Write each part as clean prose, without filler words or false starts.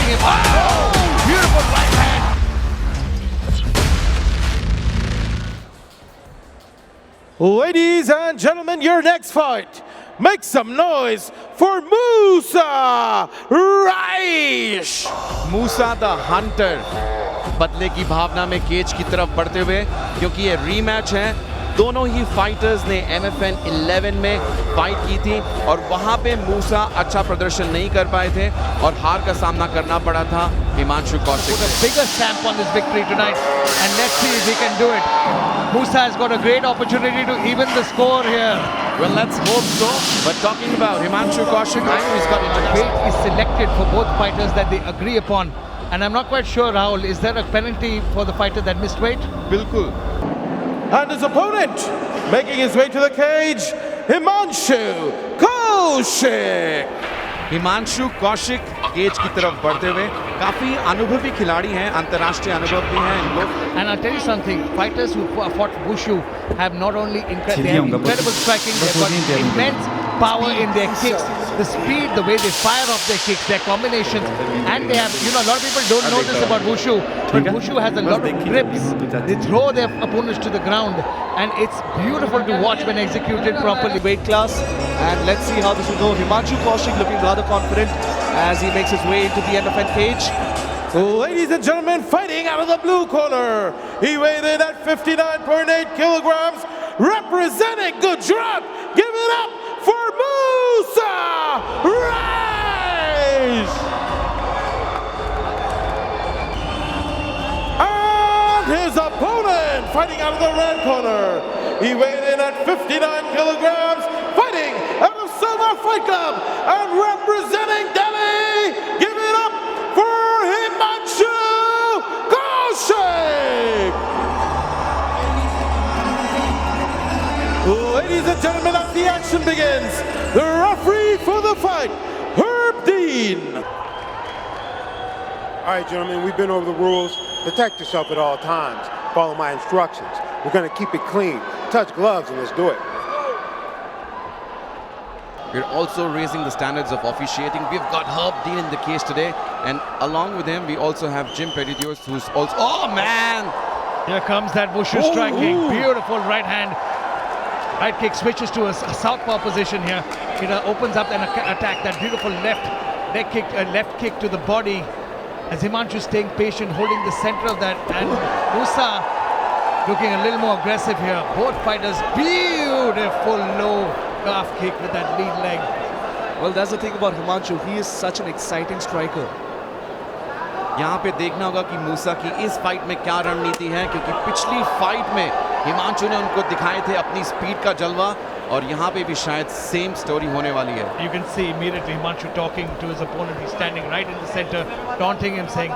holding him up. Oh, beautiful right hand. Ladies and gentlemen, your next fight. Make some noise for Musa Raish. Musa the Hunter बदले की भावना में cage की तरफ बढ़ते हुए, क्योंकि ये रीमैच है। दोनों ही फाइटर्स ने MFN 11 में फाइट की थी और वहां पे मूसा अच्छा प्रदर्शन नहीं कर पाए थे और हार का सामना करना पड़ा था Himanshu Kaushik Put a bigger stamp on this victory tonight, and let's see if he can do it. Musa has got a great opportunity to even the score here. Well, let's hope so. But talking about Himanshu Kaushik, I know he's got Weight is selected for both fighters that they agree upon, and I'm not quite sure, Rahul, is there a penalty for the fighter that missed weight? बिल्कुल। And his opponent, making his way to the cage, Himanshu Kaushik. Himanshu Kaushik cage की तरफ बढ़ते हुए, काफी अनुभवी खिलाड़ी हैं, अंतर्राष्ट्रीय अनुभव भी हैं इनको। And I'll tell you something, fighters who fought Wushu have not only incredible striking, they've got immense power in their kicks, the speed, the way they fire off their kicks, their combinations, and they have, you know, a lot of people don't know this about Wushu, but Wushu has a lot of grips. They throw their opponents to the ground, and it's beautiful to watch when executed properly. Weight class, and let's see how this will go. Himanshu Kaushik looking rather confident as he makes his way into the MFN cage. Ladies and gentlemen, fighting out of the blue corner, he weighed in at 59.8 kilograms, representing Gujarat. Give it up for Musa Raish! And his opponent, fighting out of the red corner, he weighed in at 59 kilograms, fighting out of Silver Fight Club, and representing Delhi. Give it up for Himanshu Kaushik! Ladies and gentlemen, as the action begins, the referee for the fight, Herb Dean. All right, gentlemen, we've been over the rules. Protect yourself at all times. Follow my instructions. We're going to keep it clean. Touch gloves and let's do it. We're also raising the standards of officiating. We've got Herb Dean in the cage today, and along with him, we also have Jim Petitios, who's also... Oh, man! Here comes that Wushu striking. Beautiful right hand. Right kick switches to a southpaw position here. It opens up an attack. That beautiful left kick to the body. As Himanshu staying patient, holding the center of that, and Musa looking a little more aggressive here. Both fighters, beautiful low calf kick with that lead leg. Well, that's the thing about Himanshu. He is such an exciting striker. यहाँ पे देखना होगा कि मूसा की इस fight में क्या रणनीति है, क्योंकि पिछली फाइट में हिमांशु ने उनको दिखाए थे अपनी स्पीड का जलवा, और यहाँ पे भी शायद सेम स्टोरी होने वाली है। You can see immediately Himanshu talking to his opponent. He's standing right in the center, taunting him, saying,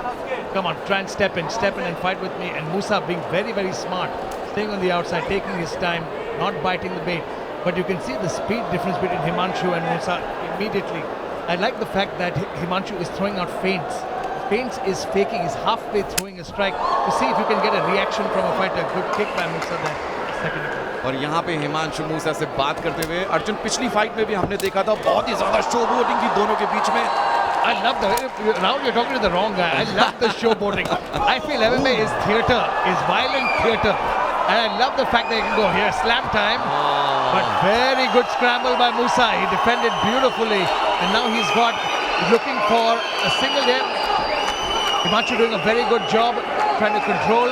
"Come on, try and step in and fight with me." And Musa being very, very smart, staying on the outside, taking his time, not biting the bait. But you can see the speed difference between Himanshu and Musa immediately. I like the fact that Himanshu is throwing out feints. Feints is faking, is halfway throwing a strike to see if you can get a reaction from a fighter. Good kick by Musa there. Second kick. और यहाँ पे हिमांशु मूसा से बात करते हुए, अर्जुन पिछली fight में भी हमने देखा था, बहुत ही ज्यादा शोबोटिंग थी दोनों के बीच में। I love Rahul, you're talking to the wrong guy. I love the showboating. I feel MMA is theater, is violent theater. And I love the fact that you can go here, slam time. But very good scramble by Musa. He defended beautifully. And now he's looking for a single hit. Himanshu doing a very good job trying to control.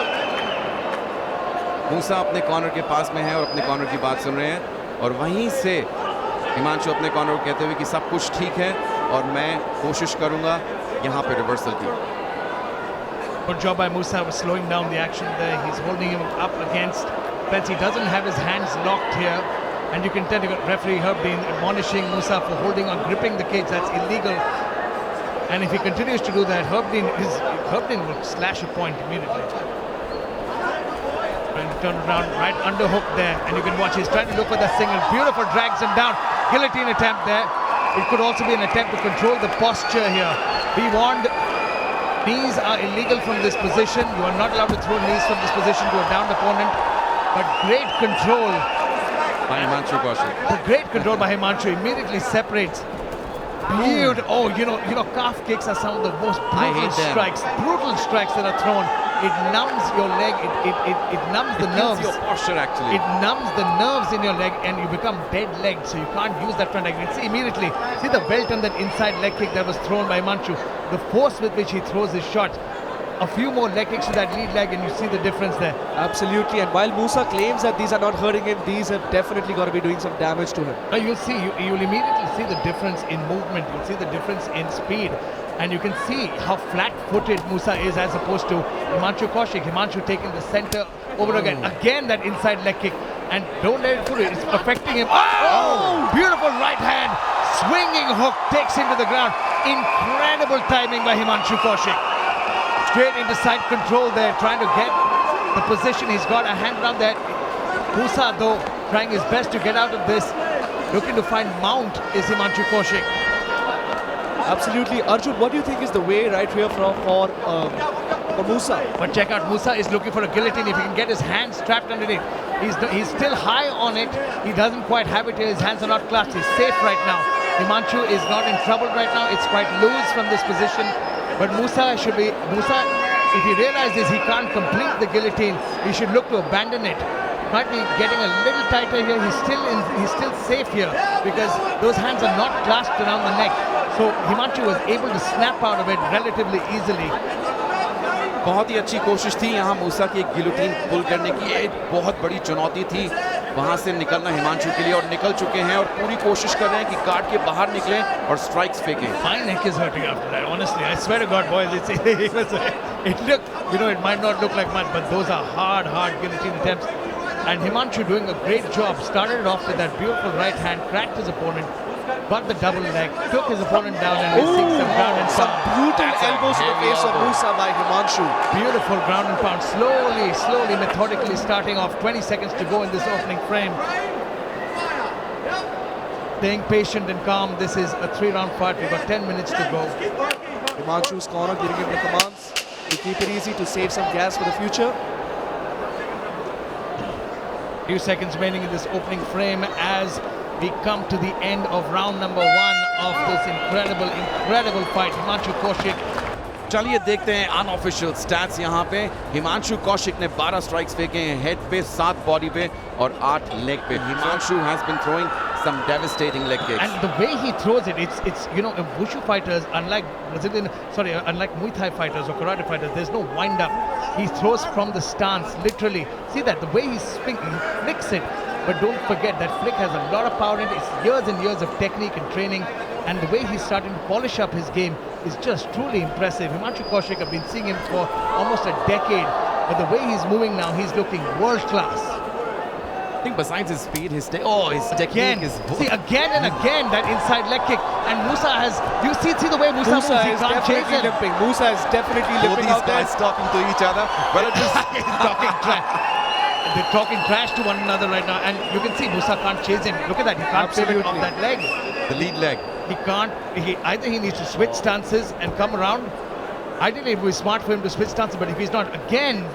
मूसा अपने corner के पास में है और अपने corner की बात सुन रहे हैं, और वहीं से हिमांशु अपने कॉर्नर को कहते हुए कि सब कुछ ठीक है और मैं कोशिश करूंगा यहाँ पे रिवर्सल की। Good job by Musa was slowing down the action there. He's holding him up against fence. He doesn't have his hands locked here, and you can tell you got referee Herb Dean admonishing Musa for holding on, gripping the cage. That's illegal. And if he continues to do that, Herb Dean will slash a point immediately. Trying to turn around, right underhook there, and you can watch he's trying to look for that single. Beautiful, drags him down. Guillotine attempt there. It could also be an attempt to control the posture here. Be warned, knees are illegal from this position. You are not allowed to throw knees from this position to a downed opponent. But great control by Himanshu Kaushik. Great control by Himanshu. Immediately separates Beautiful. Oh, calf kicks are some of the most I hate brutal strikes that are thrown. It numbs your leg. It numbs the nerves. Your posture actually. It numbs the nerves in your leg, and you become dead-legged, so you can't use that front leg. You can see immediately. See the belt on that inside leg kick that was thrown by Himanshu. The force with which he throws his shot. A few more leg kicks to that lead leg, and you see the difference there. Absolutely. And while Musa claims that these are not hurting him, these have definitely got to be doing some damage to him. Now you'll see, you'll immediately see the difference in movement. You'll see the difference in speed. And you can see how flat-footed Musa is as opposed to Himanshu Kaushik. Himanshu taking the center over again. Again, that inside leg kick. And don't let it fool you. It's affecting him. Oh! Beautiful right hand. Swinging hook takes him to the ground. Incredible timing by Himanshu Kaushik. Straight into side control there, trying to get the position. He's got a hand around there. Musa, though, trying his best to get out of this. Looking to find mount is Himanshu Kaushik. Absolutely. Arjun, what do you think is the way right here for Musa? But check out, Musa is looking for a guillotine. If he can get his hands trapped underneath. He's still high on it. He doesn't quite have it here. His hands are not clasped. He's safe right now. Himanshu is not in trouble right now. It's quite loose from this position. But Musa, if he realizes he can't complete the guillotine, he should look to abandon it. Might be getting a little tighter here. He's still safe here because those hands are not clasped around the neck. So Himanshu was able to snap out of it relatively easily. बहुत ही अच्छी कोशिश थी यहाँ मूसा की एक guillotine पुल करने की। एक बहुत बड़ी चुनौती थी वहाँ से निकलना हिमांशु के लिए, और निकल चुके हैं और पूरी कोशिश कर रहे हैं कि गार्ड के बाहर निकलें और strikes फेंकें। My neck is hurting after that. Honestly, I swear to God, boys, it looked, it might not look like much, but those are hard guillotine attempts. And Himanshu doing a great job. Started it off with that beautiful right hand, cracked his opponent, got the double leg, took his opponent down and received some ground and Some pound. brutal elbows to the face of Musa by Himanshu. Beautiful ground and pound. Slowly, methodically starting off. 20 seconds to go in this opening frame. Staying patient and calm. This is a 3-round fight. We've got 10 minutes to go. Himanshu's corner giving him the commands to keep it easy, to save some gas for the future. Few seconds remaining in this opening frame as we come to the end of round number 1 of this incredible fight. Himanshu Kaushik. चलिए देखते हैं unofficial stats यहाँ पे। हिमांशु कौशिक ने 12 strikes फेंके हैं, head पे, 7 body पे और 8 लेग पे। Himanshu has been throwing some devastating leg kicks. And the way he throws it, it's Wushu fighters, unlike Muay Thai fighters or karate fighters, there's no wind up. He throws from the stance, literally. See that, the way he flicks it. But don't forget that flick has a lot of power in it. It's years and years of technique and training. And the way he's starting to polish up his game is just truly impressive. Himanshu Kaushik, I've been seeing him for almost a decade. But the way he's moving now, he's looking world class. I think besides his speed, his technique is... See, again and again, that inside leg kick. And Musa has... You see the way Musa moves, he is can't chase definitely him. limping. Musa is definitely Both limping these out there. guys talking to each other. Well, it is talking trash. They're talking trash to one another right now. And you can see Musa can't chase him. Look at that, he can't pivot off that leg. the lead leg. He can't... Either he needs to switch stances and come around. Ideally, it would be smart for him to switch stances, but if he's not, again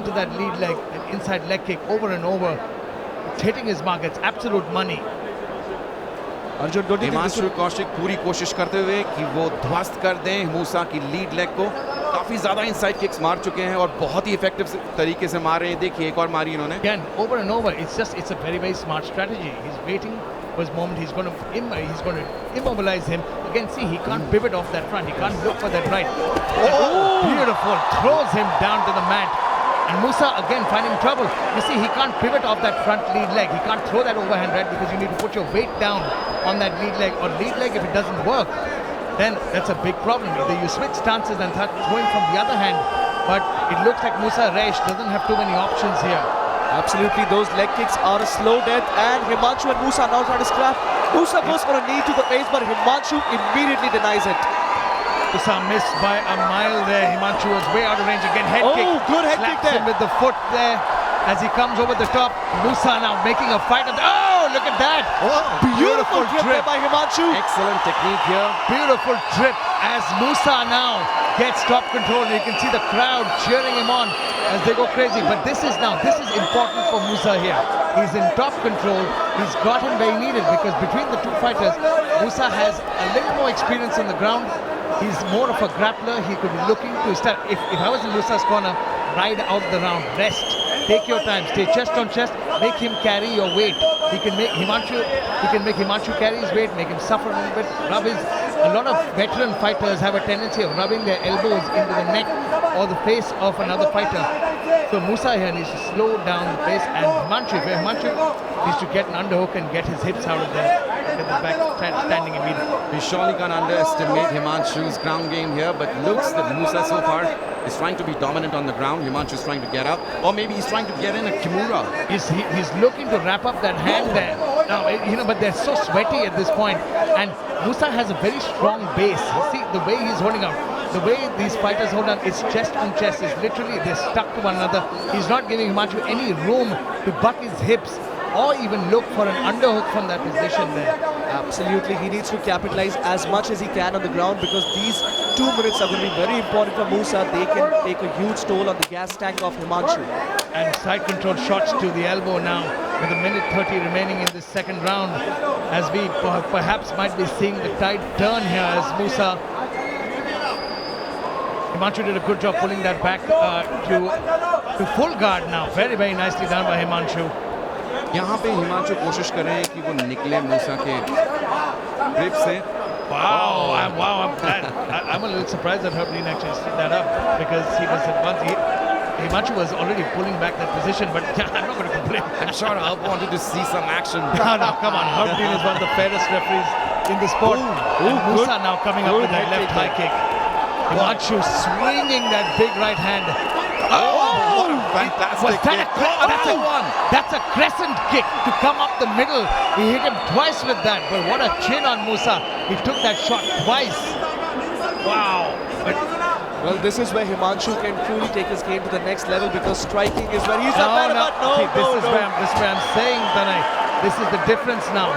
to that lead leg, an inside leg kick over and over. It's hitting his mark. It's absolute money. Arjun, don't you think this Himanshu Kaushik पूरी कोशिश करते हुए कि वो ध्वस्त कर दें मूसा की लीड लेग को। काफी ज्यादा इनसाइड किक्स मार चुके हैं और बहुत ही इफेक्टिव तरीके से मार रहे हैं। देखिए एक और मारी इन्होंने। Again, over and over. It's a very smart strategy. He's waiting for his moment. He's going to immobilize him. Again, see, he can't pivot off that front. He can't look for that right. Oh, beautiful! Throws him down to the mat. And Musa again finding trouble. You see, he can't pivot off that front lead leg. He can't throw that overhand right because you need to put your weight down on that lead leg. Or lead leg, if it doesn't work, then that's a big problem. Either you switch stances and start throwing from the other hand. But it looks like Musa Resh doesn't have too many options here. Absolutely, those leg kicks are a slow death, and Himanshu and Musa now trying to scrap. Musa goes for a knee to the face, but Himanshu immediately denies it. Musa missed by a mile there. Himanshu was way out of range again. Head kick. Oh, good head kick Slaps there. him with the foot there as he comes over the top. Musa now making a fight of the... Oh, look at that! Beautiful grip there by Himanshu. Excellent technique here. Beautiful trip as Musa now gets top control. And you can see the crowd cheering him on as they go crazy. But this is important for Musa here. He's in top control. He's got him where he needed because between the two fighters, Musa has a little more experience on the ground. He's more of a grappler. He could be looking to start. If I was in Musa's corner, ride out the round, rest, take your time, stay chest on chest, make him carry your weight. He can make Himanshu carry his weight, make him suffer a little bit, rub his. A lot of veteran fighters have a tendency of rubbing their elbows into the neck or the face of another fighter. So Musa here needs to slow down the pace, and Himanshu needs to get an underhook and get his hips out of there, get the back standing immediately. We surely can't underestimate Himanshu's ground game here, but looks that Musa so far is trying to be dominant on the ground. Himanshu is trying to get up, or maybe he's trying to get in a Kimura. He's looking to wrap up that hand there. Now, but they're so sweaty at this point, and Musa has a very strong base. See the way he's holding out, the way these fighters hold on, it's chest on chest. It's literally they're stuck to one another. He's not giving Himanshu any room to butt his hips or even look for an underhook from that position there. Absolutely, he needs to capitalize as much as he can on the ground because these 2 minutes are going to be very important for Musa. They can take a huge toll on the gas tank of Himanshu. And side control shots to the elbow now with a minute 30 remaining in this second round, as we perhaps might be seeing the tide turn here as Musa. Himanshu did a good job pulling that back to full guard now. Very, very nicely done by Himanshu. यहाँ पे हिमांशु कोशिश कर रहे हैं कि वो निकले मूसा के ग्रिप से. Wow, I'm a little surprised that Herb Dean actually stood that up because he was advanced. Himanshu was already pulling back that position, but I'm not going to complain. I'm sure Herb wanted to see some action. No, come on. Herb Dean is one of the fairest referees in the sport. Musa now coming up with that left high kick. Himanshu swinging that big right hand. Oh, fantastic kick. That's a crescent kick to come up the middle. He hit him twice with that, but what a chin on Musa. He took that shot twice. Wow. Well, this is where Himanshu can truly take his game to the next level because striking is where he's better. This is where I'm saying, Tanay, this is the difference now.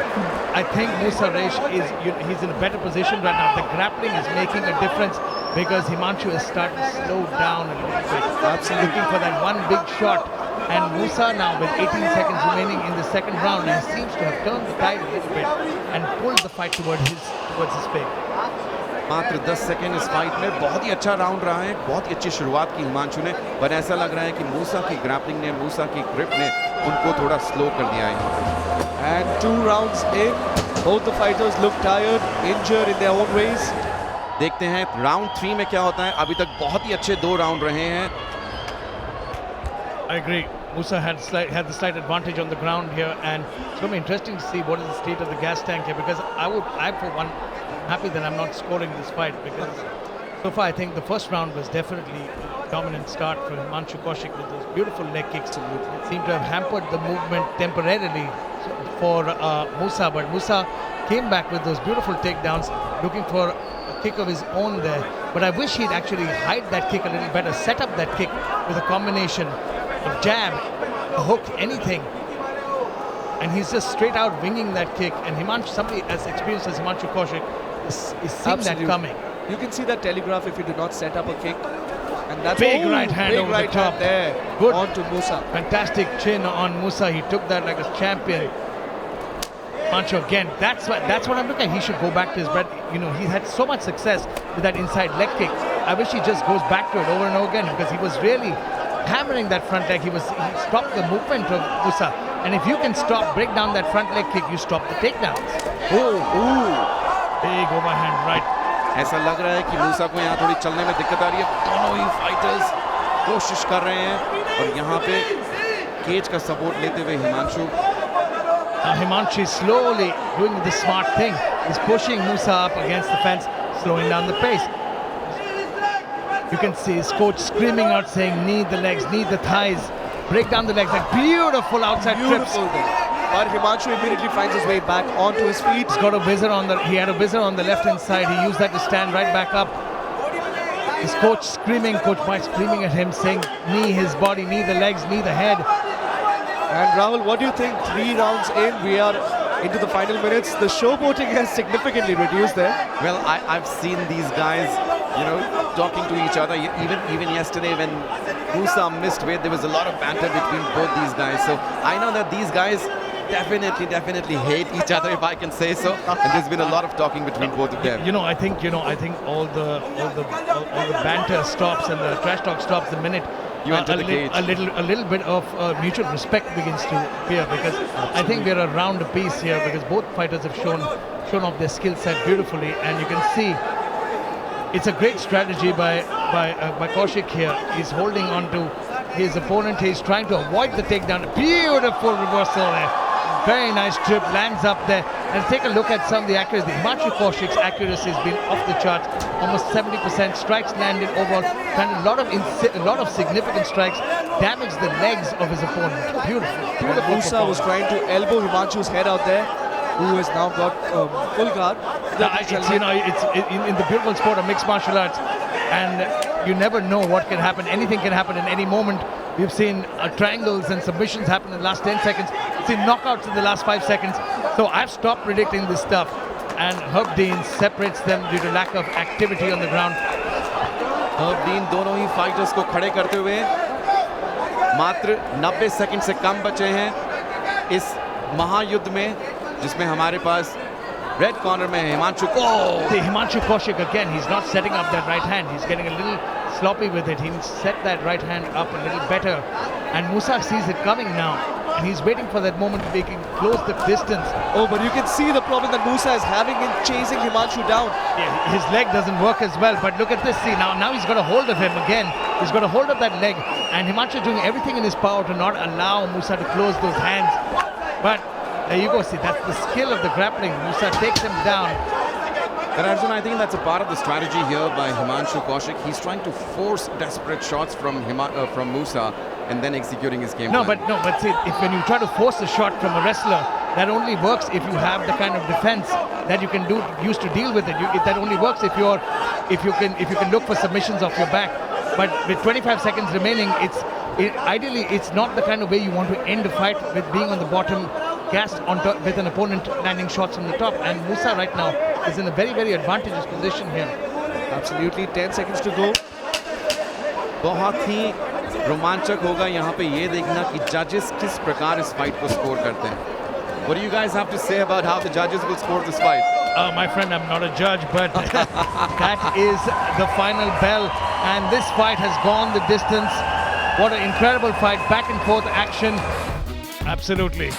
I think Musa Resh he's in a better position right now. The grappling is making a difference because Himanshu is starting to slow down a little bit. Absolutely looking for that one big shot. And Musa now with 18 seconds remaining in the second round, he seems to have turned the tide a little bit and pulled the fight towards his favor. मात्र 10 second इस fight में. बहुत ही अच्छा round रहा है, बहुत ही अच्छी शुरुआत की हिमांशु ने, पर ऐसा लग रहा है कि मूसा की ग्रैपलिंग ने, मूसा की ग्रिप ने उनको थोड़ा स्लो कर दिया है. And 2 rounds in, both the fighters look tired, injured in their own ways. देखते हैं राउंड 3 में क्या होता है. अभी तक बहुत ही अच्छे 2 राउंड रहे हैं. I agree. Musa had the slight advantage on the ground here, and it's going to be interesting to see what is the state of the gas tank here, because I for one happy that I'm not scoring this fight, because so far I think the first round was definitely a dominant start for Himanshu Kaushik with those beautiful leg kicks. It seemed to have hampered the movement temporarily for Musa, but Musa came back with those beautiful takedowns, looking for a kick of his own there. But I wish he'd actually hide that kick a little better, set up that kick with a combination of jab, a hook, anything. And he's just straight out winging that kick. And Himanshu, somebody as experienced as Himanshu Kaushik, is seeing that coming. You can see that telegraph if you do not set up a kick. And that's big right hand over the top there. Good. On to Musa. Fantastic chin on Musa. He took that like a champion. Himanshu again. That's what I'm looking at. He should go back to his bread. You know, he had so much success with that inside leg kick. I wish he just goes back to it over and over again, because he was really hammering that front leg. He stopped the movement of Musa. And if you can break down that front leg kick, you stop the takedowns. Big overhand right. ऐसा लग रहा है कि मूसा को यहाँ थोड़ी चलने में दिक्कत आ रही है. दोनों ही फाइटर्स कोशिश कर रहे हैं, और यहाँ पे केज का सपोर्ट लेते हुए Himanshu. Now Himanshu is slowly doing the smart thing. He's pushing Musa up against the fence, slowing down the pace. You can see his coach screaming out, saying, knee the legs, knee the thighs, break down the legs. Like beautiful outside trips. But Himanshu immediately finds his way back onto his feet. He's got a whizzer he had a whizzer on the left hand side. He used that to stand right back up. His coach screaming, Coach Mike screaming at him, saying, knee his body, knee the legs, knee the head. And Rahul, what do you think? 3 rounds in, we are into the final minutes. The showboating has significantly reduced there. Well, I've seen these guys, you know, talking to each other. Even yesterday when Musa missed weight, there was a lot of banter between both these guys. So I know that these guys definitely hate each other, if I can say so. And there's been a lot of talking between both of them. I think all the banter stops and the trash talk stops the minute You enter the cage. a little bit of mutual respect begins to appear, because I think we're around a piece here, because both fighters have shown off their skill set beautifully, and you can see it's a great strategy by Kaushik here. He's holding on to his opponent. He's trying to avoid the takedown. Beautiful reversal there. Very nice trip, lands up there. And take a look at some of the accuracy. Himanshu Kaushik's accuracy has been off the charts, almost 70%. Strikes landed overall, and a lot of significant strikes, damaged the legs of his opponent. Beautiful. Musa was trying to elbow Himanshu's head out there, who has now got full guard. It's in the beautiful sport of mixed martial arts, and you never know what can happen. Anything can happen in any moment. We've seen triangles and submissions happen in the last 10 seconds. We've seen knockouts in the last 5 seconds. So I've stopped predicting this stuff, and Herb Dean separates them due to lack of activity on the ground. Herb Dean दोनों ही fighters को खड़े करते हुए मात्र 90 second से कम बचे हैं इस महायुद्ध में, जिसमें हमारे पास रेड कॉर्नर में Himanshu Himanshu Kaushik again, he's not setting up that right hand. He's getting a little sloppy with it. He needs to set that right hand up a little better. And Musa sees it coming now, and he's waiting for that moment to close the distance. Oh, but you can see the problem that Musa is having in chasing Himanshu down. Yeah, his leg doesn't work as well, but look at this. See, now he's got a hold of him again. He's got a hold of that leg, and Himanshu is doing everything in his power to not allow Musa to close those hands. But there you go. See, that's the skill of the grappling. Musa takes him down. And Arjun, I think that's a part of the strategy here by Himanshu Kaushik. He's trying to force desperate shots from Musa and then executing his game plan. But see, when you try to force a shot from a wrestler, that only works if you have the kind of defense that you can use to deal with it. That only works if you can look for submissions off your back. But with 25 seconds remaining, ideally it's not the kind of way you want to end a fight, with being on the bottom, gassed on top, with an opponent landing shots from the top. And Musa right now is in a very, very advantageous position here. Absolutely, 10 seconds to go. बहुत ही रोमांचक होगा यहाँ पे ये देखना कि जजेस किस प्रकार इस फाइट को स्कोर करते हैं. What do you guys have to say about how the judges will score this fight? My friend, I'm not a judge, but that is the final bell, and this fight has gone the distance. What an incredible fight, back and forth action. Absolutely.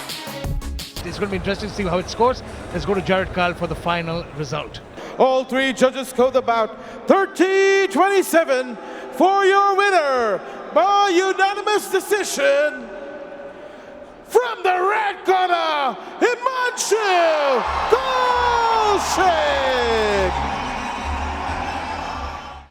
It's going to be interesting to see how it scores. Let's go to Jared Kyle for the final result. All three judges scored about 30-27 for your winner by unanimous decision from the red corner, Himanshu